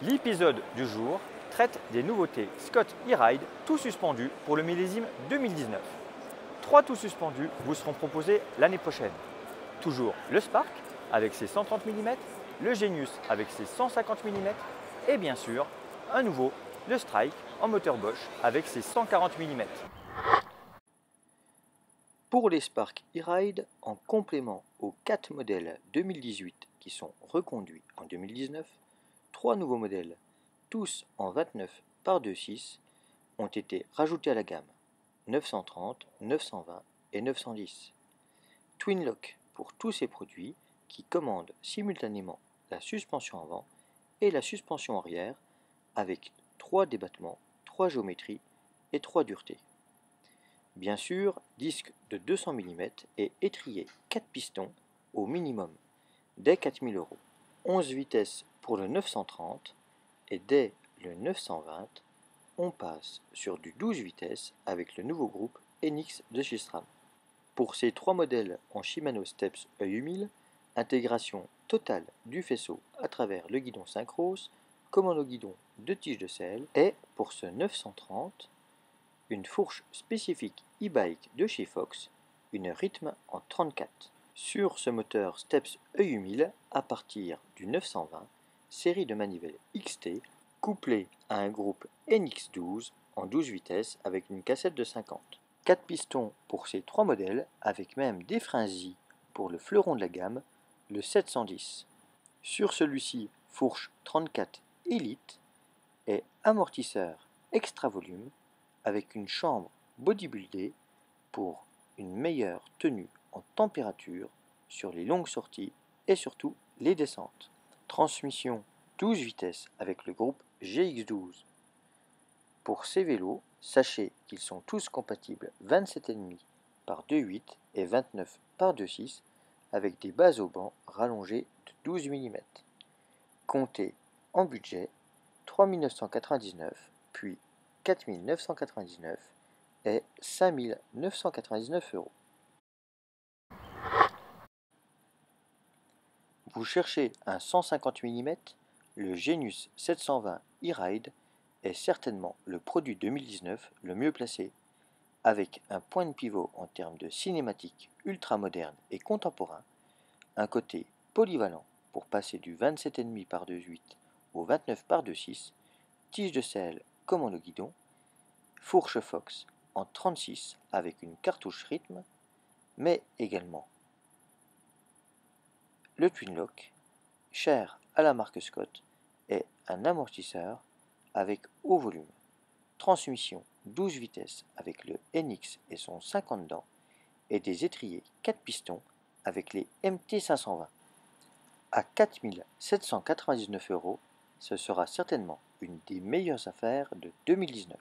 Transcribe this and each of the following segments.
L'épisode du jour traite des nouveautés Scott E-Ride tout suspendus pour le millésime 2019. 3 tout suspendus vous seront proposés l'année prochaine. Toujours le Spark avec ses 130 mm, le Genius avec ses 150 mm et bien sûr un nouveau, le Strike en moteur Bosch avec ses 140 mm. Pour les Spark E-Ride, en complément aux 4 modèles 2018 qui sont reconduits en 2019, 3 nouveaux modèles, tous en 29 par 2.6, ont été rajoutés à la gamme 930, 920 et 910. Twin Lock pour tous ces produits qui commandent simultanément la suspension avant et la suspension arrière avec 3 débattements, 3 géométries et 3 duretés. Bien sûr, disque de 200 mm et étrier 4 pistons au minimum dès 4000 €. 11 vitesses pour le 930 et dès le 920, on passe sur du 12 vitesses avec le nouveau groupe NX de chez SRAM. Pour ces 3 modèles en Shimano Steps EU1000, intégration totale du faisceau à travers le guidon Syncros, commande au guidon de tige de selle et pour ce 930, une fourche spécifique e-bike de chez Fox, une rythme en 34. Sur ce moteur Steps EU1000, à partir du 920, série de manivelle XT, couplée à un groupe NX12 en 12 vitesses avec une cassette de 50. 4 pistons pour ces 3 modèles, avec même des freins Z pour le fleuron de la gamme, le 710. Sur celui-ci, fourche 34 Elite et amortisseur extra volume avec une chambre bodybuildée pour une meilleure tenue en température sur les longues sorties et surtout les descentes. Transmission 12 vitesses avec le groupe GX12. Pour ces vélos, sachez qu'ils sont tous compatibles 27,5 par 2,8 et 29 par 2,6 avec des bases au banc rallongées de 12 mm. Comptez en budget 3 999 puis 4 999 et 5 999 €. Vous cherchez un 150 mm, le Genius 720 E-Ride est certainement le produit 2019 le mieux placé, avec un point de pivot en termes de cinématique ultra moderne et contemporain, un côté polyvalent pour passer du 27,5 par 2,8 au 29 par 2,6, tige de selle commande au guidon, fourche Fox en 36 avec une cartouche rythme, mais également le Twin Lock, cher à la marque Scott, et un amortisseur avec haut volume. Transmission 12 vitesses avec le NX et son 50 dents, et des étriers 4 pistons avec les MT520. À 4 799 €, ce sera certainement une des meilleures affaires de 2019.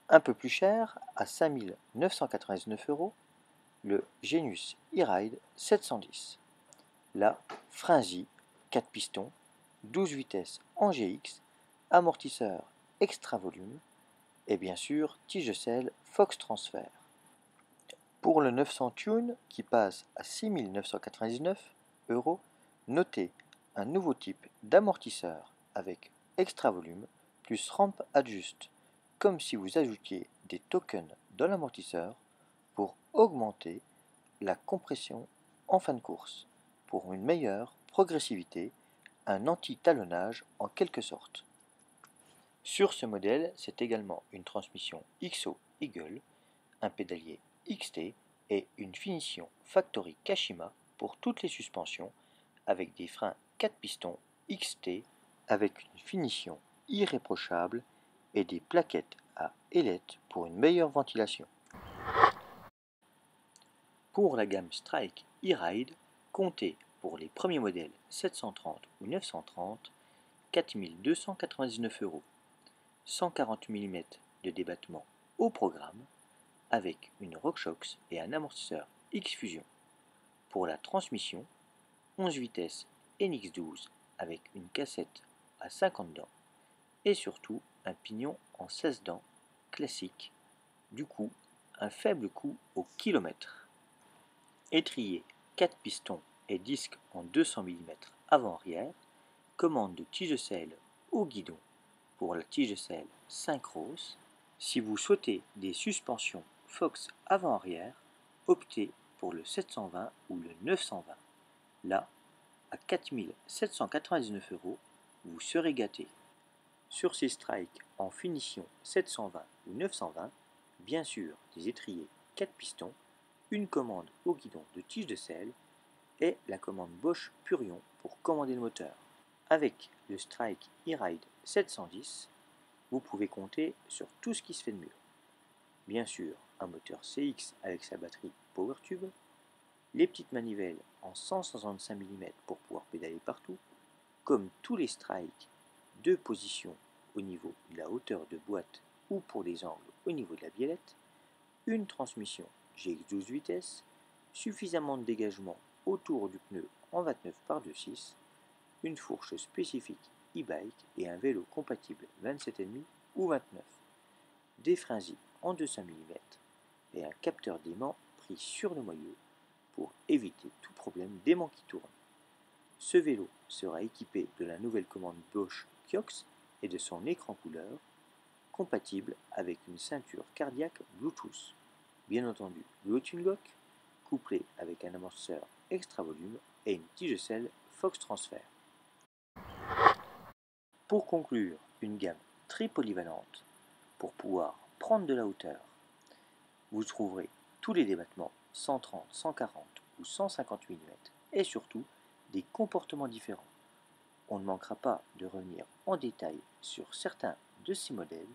Un peu plus cher, à 5 999 €, le Genius E-Ride 710. Là, frein Z, 4 pistons, 12 vitesses en GX, amortisseur extra volume et bien sûr tige de selle Fox Transfer. Pour le 900 Tune qui passe à 6 999 €, notez un nouveau type d'amortisseur avec extra volume plus rampe adjuste, comme si vous ajoutiez des tokens dans l'amortisseur pour augmenter la compression en fin de course, pour une meilleure progressivité, un anti-talonnage en quelque sorte. Sur ce modèle, c'est également une transmission XO Eagle, un pédalier XT et une finition Factory Kashima pour toutes les suspensions avec des freins 4 pistons XT avec une finition irréprochable et des plaquettes à ailettes pour une meilleure ventilation. Pour la gamme Strike E-Ride, comptez pour les premiers modèles 730 ou 930 4 299 €, 140 mm de débattement au programme avec une RockShox et un amortisseur X-Fusion. Pour la transmission, 11 vitesses NX12 avec une cassette à 50 dents et surtout un pignon en 16 dents classique, du coup un faible coût au kilomètre. Étrier 4 pistons et disque en 200 mm avant-arrière commande de tige selle au guidon pour la tige selle Syncros. Si vous souhaitez des suspensions Fox avant-arrière, optez pour le 720 ou le 920. Là, à 4 799 €, vous serez gâté. Sur ces strikes en finition 720 ou 920, bien sûr des étriers 4 pistons, une commande au guidon de tige de selle et la commande Bosch Purion pour commander le moteur. Avec le Strike E-Ride 710, vous pouvez compter sur tout ce qui se fait de mieux. Bien sûr, un moteur CX avec sa batterie PowerTube, les petites manivelles en 165 mm pour pouvoir pédaler partout, comme tous les strikes, deux positions au niveau de la hauteur de boîte ou pour des angles au niveau de la biellette, une transmission GX12 vitesses, suffisamment de dégagement autour du pneu en 29 par 2,6, une fourche spécifique e-bike et un vélo compatible 27,5 ou 29, des freins zip en 200 mm et un capteur d'aimant pris sur le moyeu pour éviter tout problème d'aimant qui tourne. Ce vélo sera équipé de la nouvelle commande Bosch Kiox et de son écran couleur, compatible avec une ceinture cardiaque Bluetooth. Bien entendu, le Hotune couplé avec un amortisseur extra volume et une tige selle Fox Transfer. Pour conclure, une gamme très polyvalente pour pouvoir prendre de la hauteur. Vous trouverez tous les débattements 130, 140 ou 150 mm et surtout des comportements différents. On ne manquera pas de revenir en détail sur certains de ces modèles